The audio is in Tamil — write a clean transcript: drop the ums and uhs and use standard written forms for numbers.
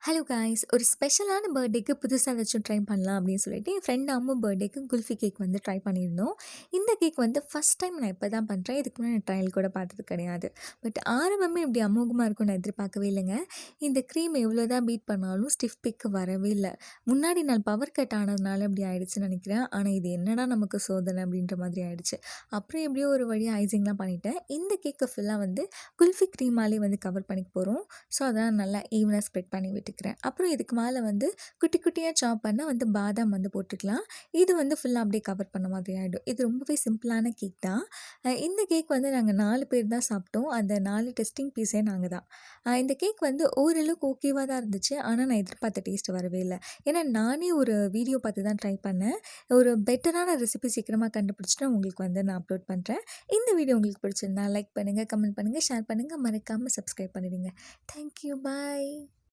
ஹலோ காய்ஸ், ஒரு ஸ்பெஷலான பர்த்டேக்கு புதுசாக ஏதாச்சும் ட்ரை பண்ணலாம் அப்படின்னு சொல்லிட்டு என் ஃப்ரெண்ட் அம்மு பர்த்டேக்கு குல்ஃபி கேக் வந்து ட்ரை பண்ணியிருந்தோம். இந்த கேக் வந்து ஃபஸ்ட் டைம் நான் இப்போ தான் பண்ணுறேன். இதுக்கு முன்னாடி நான் ட்ரையல் கூட பார்த்தது கிடையாது. பட் ஆரம்பமே இப்படி அமோகமாக இருக்கும்னு நான் எதிர்பார்க்கவே இல்லைங்க. இந்த க்ரீம் எவ்வளோ தான் பீட் பண்ணாலும் ஸ்டிஃப் பிக் வரவே இல்லை. முன்னாடி நாள் பவர் கட் ஆனதுனால இப்படி ஆயிடுச்சுன்னு நினைக்கிறேன். ஆனால் இது என்னடா நமக்கு சோதனை அப்படின்ற மாதிரி ஆயிடுச்சு. அப்புறம் எப்படியோ ஒரு வழியாக ஐசிங்லாம் பண்ணிட்டேன். இந்த கேக்கை ஃபுல்லாக வந்து குல்ஃபி க்ரீமாலே வந்து கவர் பண்ணிக்க போகிறோம். ஸோ அதெல்லாம் நல்லா ஈவனாக ஸ்ப்ரெட் பண்ணி விட்டுக்கிறேன். அப்புறம் இதுக்கு மேலே வந்து குட்டி குட்டியாக சாப் பண்ண வந்து பாதாம் வந்து போட்டுக்கலாம். இது வந்து ஃபுல்லாக அப்படியே கவர் பண்ண மாதிரி ஆகிடும். இது ரொம்பவே சிம்பிளான கேக் தான். இந்த கேக் வந்து நாங்கள் 4 பேர் தான் சாப்பிட்டோம். அந்த 4 டெஸ்டிங் பீஸே நாங்கள் தான். இந்த கேக் வந்து ஓரளவுக்கு ஓகேவாக தான் இருந்துச்சு. ஆனால் நான் எதிர்பார்த்த டேஸ்ட் வரவே இல்லை. ஏன்னா நானே ஒரு வீடியோ பார்த்து தான் ட்ரை பண்ணேன். ஒரு பெட்டரான ரெசிபி சீக்கிரமாக கண்டுபிடிச்சிட்டு உங்களுக்கு வந்து நான் அப்லோட் பண்ணுறேன். இந்த வீடியோ உங்களுக்கு பிடிச்சிருந்தா லைக் பண்ணுங்கள், கமெண்ட் பண்ணுங்கள், ஷேர் பண்ணுங்கள், மறக்காமல் சப்ஸ்கிரைப் பண்ணிடுங்க. தேங்க்யூ, பாய்.